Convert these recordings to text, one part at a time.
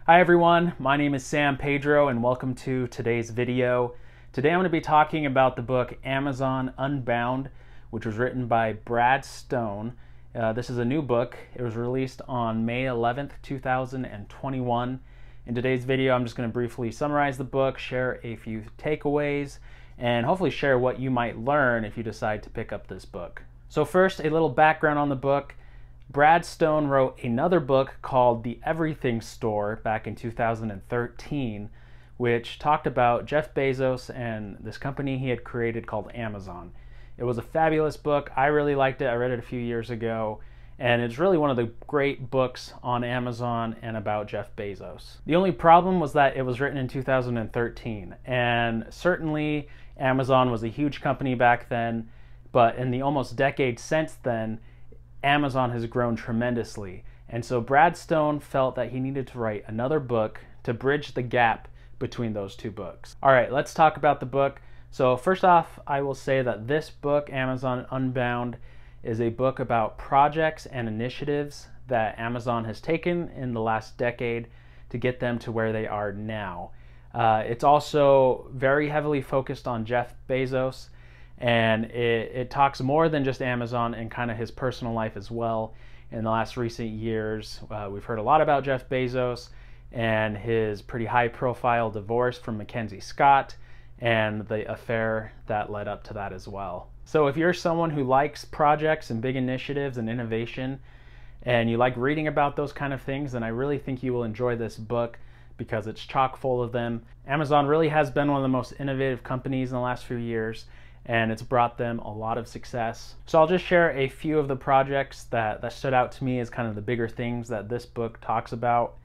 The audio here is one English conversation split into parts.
Hi everyone, my name is Sam Pedro and welcome to today's video. Today I'm going to be talking about the book Amazon Unbound, which was written by Brad Stone. This is a new book. It was released on May 11th, 2021. In today's video I'm just going to briefly summarize the book, share a few takeaways, and hopefully share what you might learn if you decide to pick up this book. So first, a little background on the book. Brad Stone wrote another book called The Everything Store back in 2013, which talked about Jeff Bezos and this company he had created called Amazon. It was a fabulous book. I really liked it. I read it a few years ago, and it's really one of the great books on Amazon and about Jeff Bezos. The only problem was that it was written in 2013, and certainly Amazon was a huge company back then, but in the almost decade since then, Amazon has grown tremendously, and so Brad Stone felt that he needed to write another book to bridge the gap between those two books. All right, let's talk about the book. So first off, I will say that this book, Amazon Unbound, is a book about projects and initiatives that Amazon has taken in the last decade to get them to where they are now. It's also very heavily focused on Jeff Bezos, and it talks more than just Amazon and kind of his personal life as well. In the last recent years, we've heard a lot about Jeff Bezos and his pretty high-profile divorce from Mackenzie Scott and the affair that led up to that as well. So if you're someone who likes projects and big initiatives and innovation, and you like reading about those kind of things, then I really think you will enjoy this book because it's chock full of them. Amazon really has been one of the most innovative companies in the last few years, and it's brought them a lot of success. So I'll just share a few of the projects that stood out to me as kind of the bigger things that this book talks about.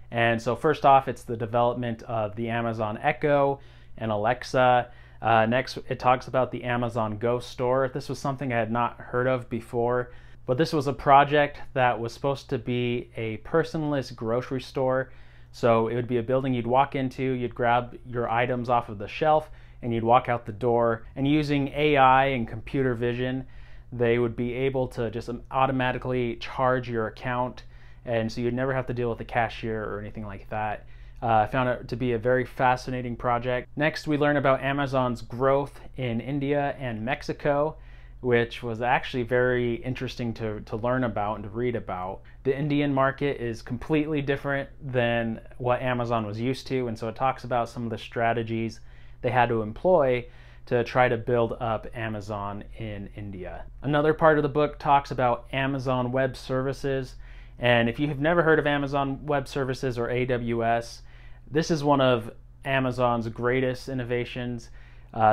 And so first off, it's the development of the Amazon Echo and Alexa. Next, it talks about the Amazon Go store. This was something I had not heard of before, but this was a project that was supposed to be a personless grocery store. So it would be a building you'd walk into, you'd grab your items off of the shelf, and you'd walk out the door, and using AI and computer vision, they would be able to just automatically charge your account, and so you'd never have to deal with a cashier or anything like that. I found it to be a very fascinating project. Next, we learn about Amazon's growth in India and Mexico, which was actually very interesting to learn about and to read about. The Indian market is completely different than what Amazon was used to, and so it talks about some of the strategies they had to employ to try to build up Amazon in India. Another part of the book talks about Amazon Web Services, and if you have never heard of Amazon Web Services or AWS, this is one of Amazon's greatest innovations.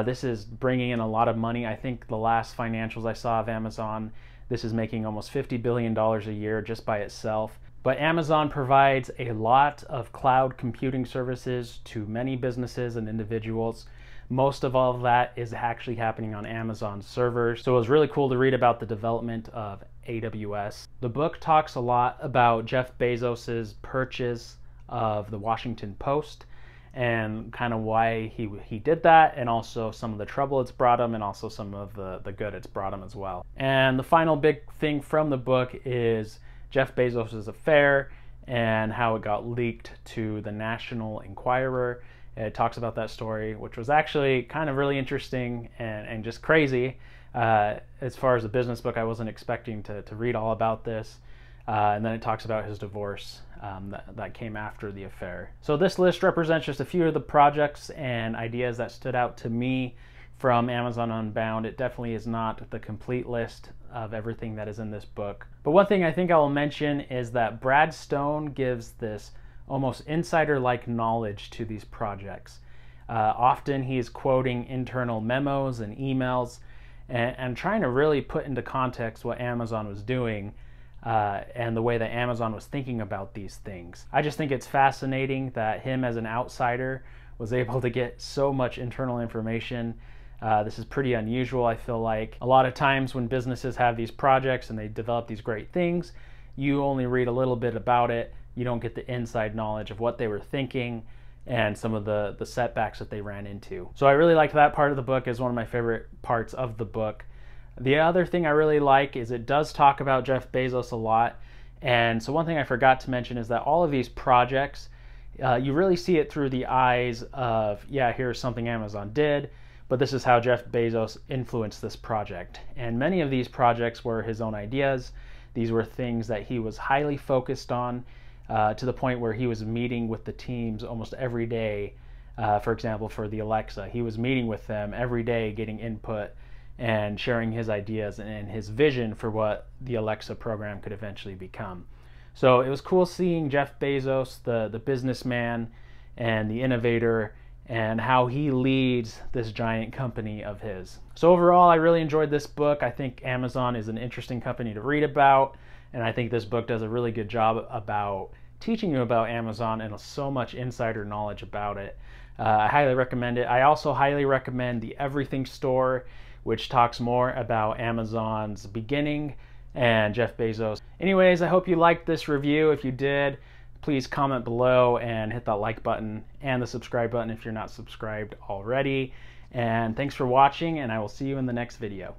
This is bringing in a lot of money. I think the last financials I saw of Amazon, this is making almost $50 billion a year just by itself. But Amazon provides a lot of cloud computing services to many businesses and individuals. Most of all of that is actually happening on Amazon servers. So it was really cool to read about the development of AWS. The book talks a lot about Jeff Bezos's purchase of the Washington Post and kind of why he did that, and also some of the trouble it's brought him, and also some of the good it's brought him as well. And the final big thing from the book is Jeff Bezos' affair and how it got leaked to the National Enquirer. It talks about that story, which was actually kind of really interesting and just crazy. As far as a business book, I wasn't expecting to read all about this. And then it talks about his divorce that came after the affair. So this list represents just a few of the projects and ideas that stood out to me from Amazon Unbound. It definitely is not the complete list of everything that is in this book. But one thing I think I will mention is that Brad Stone gives this almost insider-like knowledge to these projects. Often he's quoting internal memos and emails and trying to really put into context what Amazon was doing and the way that Amazon was thinking about these things. I just think it's fascinating that him as an outsider was able to get so much internal information. This is pretty unusual, I feel like. A lot of times when businesses have these projects and they develop these great things, you only read a little bit about it. You don't get the inside knowledge of what they were thinking and some of the setbacks that they ran into. So I really liked that part of the book. Is one of my favorite parts of the book. The other thing I really like is it does talk about Jeff Bezos a lot. And so one thing I forgot to mention is that all of these projects you really see it through the eyes of, yeah, here's something Amazon did, but this is how Jeff Bezos influenced this project. And many of these projects were his own ideas. These were things that he was highly focused on, to the point where he was meeting with the teams almost every day. For example, for the Alexa, he was meeting with them every day, getting input and sharing his ideas and his vision for what the Alexa program could eventually become. So it was cool seeing Jeff Bezos, the businessman and the innovator, and how he leads this giant company of his. So overall, I really enjoyed this book. I think Amazon is an interesting company to read about, and I think this book does a really good job about teaching you about Amazon and so much insider knowledge about it. I highly recommend it. I also highly recommend The Everything Store, which talks more about Amazon's beginning and Jeff Bezos. Anyways, I hope you liked this review. If you did, please comment below and hit that like button and the subscribe button if you're not subscribed already. And thanks for watching, and I will see you in the next video.